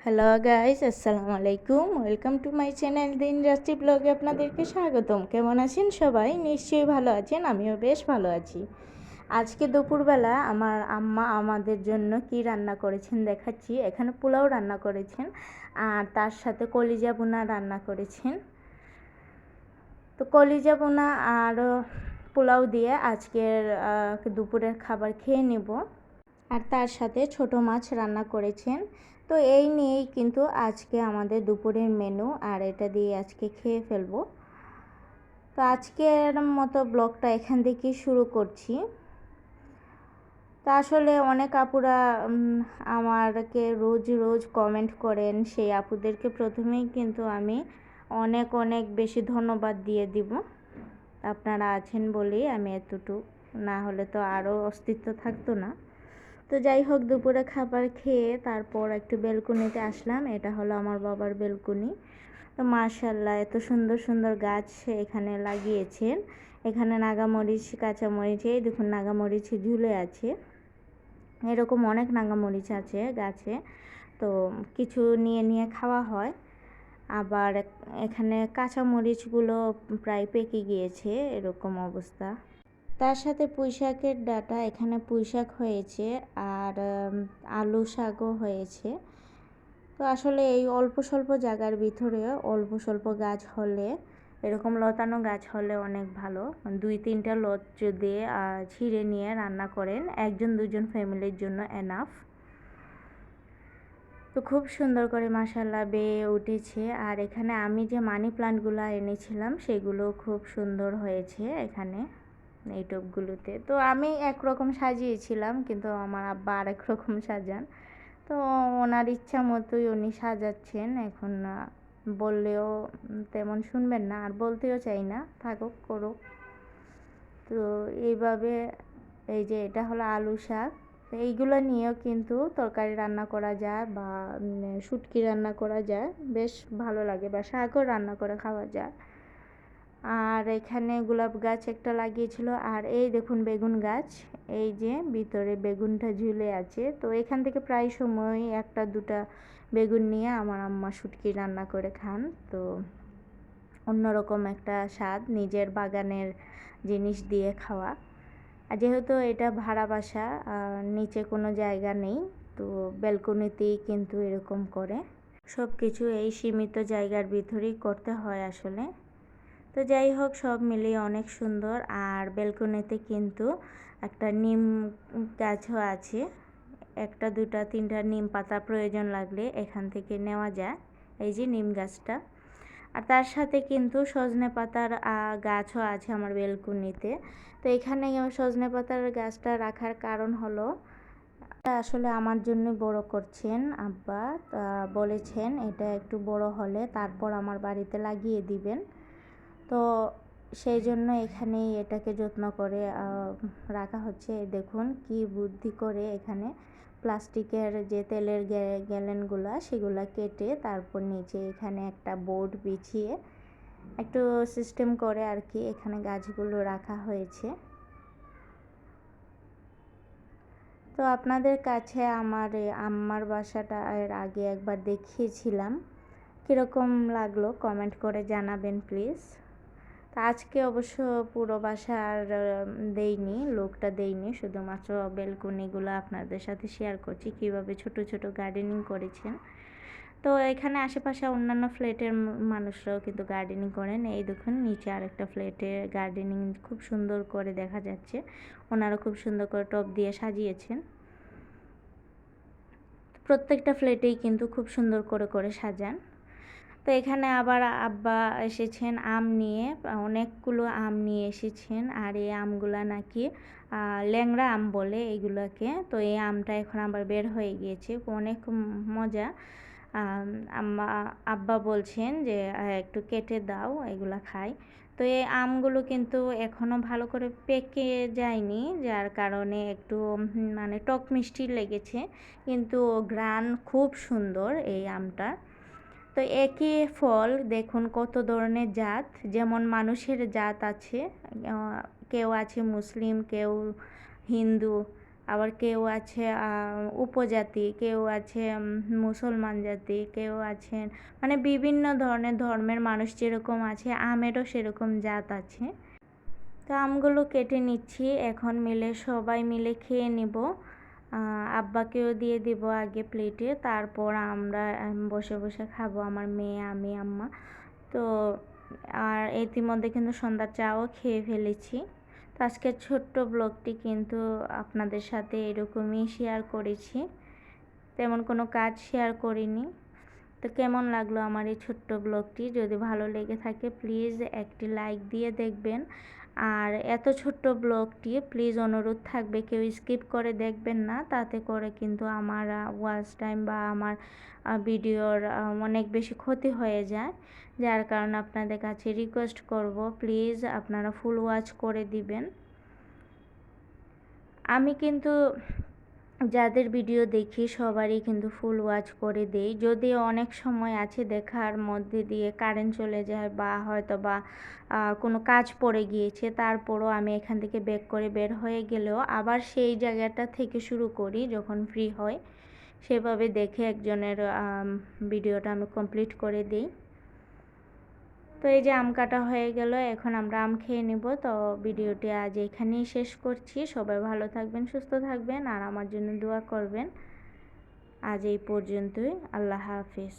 Hello guys, আসসালামু আলাইকুম। Welcome to my channel দিন রাত্রি ব্লগে আপনাদেরকে স্বাগতম। কেমন আছেন সবাই? নিশ্চয়ই ভালো আছেন, আমিও বেশ ভালো আছি। আজকে দুপুরবেলা আমার আম্মা আমাদের জন্য কি রান্না করেছেন দেখাচ্ছি। এখানে পোলাও রান্না করেছেন আর তার সাথে কলিজা ভুনা রান্না করেছেন। তো কলিজা ভুনা আর পোলাও দিয়ে আজকের দুপুরের খাবার খেয়ে নেব। আর তার সাথে ছোট মাছ রান্না করেছেন। তো এই নিয়েই কিন্তু আজকে আমাদের দুপুরের মেনু, আর এটা দিয়ে আজকে খেয়ে ফেলবো। তো আজকের মতো ব্লগটা এখান থেকেই শুরু করছি। তা আসলে অনেক আপুরা আমাকে রোজ রোজ কমেন্ট করেন, সেই আপুদেরকে প্রথমেই কিন্তু আমি অনেক অনেক বেশি ধন্যবাদ দিয়ে দিব। আপনারা আছেন বলেই আমি এতটুকু, না হলে তো আরও অস্তিত্ব থাকতো না। তো যাই হোক, দুপুরে খাবার খেয়ে তারপর একটু বেলকুনিতে আসলাম। এটা হলো আমার বাবার বেলকুনি। তো মাশাআল্লাহ, এত সুন্দর সুন্দর গাছ এখানে লাগিয়েছেন। এখানে নাগামরিচ, কাঁচামরিচ, এই দেখুন নাগামরিচ ঝুলে আছে। এরকম অনেক নাগামরিচ আছে গাছে। তো কিছু নিয়ে নিয়ে খাওয়া হয়। আবার এখানে কাঁচামরিচগুলো প্রায় পেকে গিয়েছে, এরকম অবস্থা। তার সাথে পুঁই শাকের ডাঁটা, এখানে পুঁই শাক হয়েছে আর আলু শাকও হয়েছে। তো আসলে এই অল্প স্বল্প জায়গার ভিতরে অল্প স্বল্প গাছ হলে, এরকম লতানো গাছ হলে অনেক ভালো। 2-3টা লত যদি ছিঁড়ে নিয়ে রান্না করেন, 1-2জন ফ্যামিলির জন্য এনাফ। তো খুব সুন্দর করে মাশাআল্লাহ বেয়ে উঠেছে। আর এখানে আমি যে মানি প্লান্টগুলো এনেছিলাম সেগুলো খুব সুন্দর হয়েছে এখানে এই টবগুলোতে। তো আমি একরকম সাজিয়েছিলাম, কিন্তু আমার আব্বা আরেক রকম সাজান। তো ওনার ইচ্ছা মতোই উনি সাজাচ্ছেন। এখন বললেও তেমন শুনবেন না, আর বলতেও চাই না, থাকুক করুক। তো এইভাবে, এই যে এটা হলো আলু শাক। তো এইগুলো নিয়েও কিন্তু তরকারি রান্না করা যায় বা শুটকি রান্না করা যায়, বেশ ভালো লাগে, বা শাকও রান্না করে খাওয়া যায়। আর এখানে গোলাপ গাছ একটা লাগিয়েছিল। আর এই দেখুন বেগুন গাছ, এই যে ভিতরে বেগুনটা ঝুলে আছে। তো এখান থেকে প্রায় সময় 1-2টা বেগুন নিয়ে আমার আম্মা শুটকি রান্না করে খান। তো অন্যরকম একটা স্বাদ, নিজের বাগানের জিনিস দিয়ে খাওয়া। আর যেহেতু এটা ভাড়া বাসা, নিচে কোনো জায়গা নেই, তো ব্যালকনিতেই কিন্তু এরকম করে সব কিছু এই সীমিত জায়গার ভিতরেই করতে হয় আসলে। তো যাই হোক, সব মিলিয়ে অনেক সুন্দর। আর ব্যালকনিতে কিন্তু একটা নিম গাছও আছে। 1-2-3টা নিম পাতা প্রয়োজন লাগলে এখান থেকে নেওয়া যায়, এই যে নিম গাছটা। আর তার সাথে কিন্তু সজনে পাতার গাছও আছে আমার বেলকুনিতে। তো এখানে সজনে পাতার গাছটা রাখার কারণ হলো, আসলে আমার জন্য বড় করছেন আব্বা। বলেছেন এটা একটু বড় হলে তারপর আমার বাড়িতে লাগিয়ে দিবেন। তো সেই জন্য এখানেই এটাকে যত্ন করে রাখা হচ্ছে। দেখুন কি বুদ্ধি করে এখানে প্লাস্টিকের যে তেলের গ্যালনগুলো সেগুলো কেটে তারপর নিচে এখানে একটা বোর্ড বিছিয়ে একটু সিস্টেম করে আর কি এখানে গাছগুলো রাখা হয়েছে। তো আপনাদের কাছে আমার আম্মার বাসাটা এর আগে একবার দেখিয়েছিলাম, কীরকম লাগলো কমেন্ট করে জানাবেন প্লিজ। তা আজকে অবশ্য পুরো বাসা আর দেইনি, লোকটা দেইনি, শুধুমাত্র বেলকনিগুলো আপনাদের সাথে শেয়ার করছি কীভাবে ছোট ছোট গার্ডেনিং করেছেন। তো এখানে আশেপাশে অন্যান্য ফ্ল্যাটের মানুষরাও কিন্তু গার্ডেনিং করেন। এই দেখুন নিচে আরেকটা ফ্ল্যাটে গার্ডেনিং খুব সুন্দর করে দেখা যাচ্ছে, ওনারা খুব সুন্দর করে টব দিয়ে সাজিয়েছেন। প্রত্যেকটা ফ্ল্যাটেই কিন্তু খুব সুন্দর করে করে সাজান। তো এখানে আবার আব্বা এসেছেন আম নিয়ে, অনেকগুলো আম নিয়ে এসেছেন। আর এই আমগুলা নাকি ল্যাংড়া আম বলে এইগুলোকে। তো এই আমটা এখন আবার বের হয়ে গিয়েছে, অনেক মজা। আব্বা বলছেন যে একটু কেটে দাও, এগুলা খাই। তো এই আমগুলো কিন্তু এখনও ভালো করে পেকে যায়নি, যার কারণে একটু মানে টক মিষ্টি লেগেছে, কিন্তু ঘ্রাণ খুব সুন্দর এই আমটা। তো একই ফল দেখুন কত ধরনের জাত, যেমন মানুষের জাত আছে, কেউ আছে মুসলিম, কেউ হিন্দু, আবার কেউ আছে উপজাতি, কেউ আছে মুসলমান জাতি, কেউ আছেন মানে বিভিন্ন ধরনের ধর্মের মানুষ যেরকম আছে, আমেরও সেরকম জাত আছে। তো আমগুলো কেটে নিচ্ছি, এখন মিলে সবাই মিলে খেয়ে নিব। আব্বাকেও দিয়ে দিব আগে প্লেটে, তারপর আমরা বসে বসে খাবো, আমার মেয়ে, আমি, আম্মা। তো আর ইতিমধ্যে কিন্তু সন্ধ্যার চাও খেয়ে ফেলেছি। তো আজকের ছোট্ট ব্লগটি কিন্তু আপনাদের সাথে এরকমই শেয়ার করেছি, তেমন কোনো কাজ শেয়ার করিনি। তো কেমন লাগলো আমার এই ছোট্ট ব্লগটি? যদি ভালো লেগে থাকে প্লিজ একটি লাইক দিয়ে দেখবেন। আর এত ছোট্ট ব্লগটি প্লিজ অনুরোধ থাকবে কেউ স্কিপ করে দেখবেন না, তাতে করে কিন্তু আমার ওয়াচ টাইম বা আমার ভিডিওর অনেক বেশি ক্ষতি হয়ে যায়। যার কারণে আপনাদের কাছে রিকোয়েস্ট করব প্লিজ আপনারা ফুল ওয়াচ করে দিবেন। আমি কিন্তু যাদের ভিডিও দেখি সবারই কিন্তু ফুল ওয়াচ করে দেই, যদিও অনেক সময় আছে দেখার মধ্যে দিয়ে কারেন্ট চলে যায় বা হয়তো বা কোনো কাজ পড়ে গিয়েছে, তারপরও আমি এখান থেকে ব্যাক করে বের হয়ে গেলেও আবার সেই জায়গাটা থেকে শুরু করি যখন ফ্রি হয়, সেভাবে দেখে একজনের ভিডিওটা আমি কমপ্লিট করে দিই। তো এই যে আম কাটা হয়ে গেল, এখন আমরা আম খেয়ে নেব। তো ভিডিওটি আজ এখানেই শেষ করছি। সবাই ভালো থাকবেন, সুস্থ থাকবেন আর আমার জন্য দোয়া করবেন। আজ এই পর্যন্তই। আল্লাহ হাফিজ।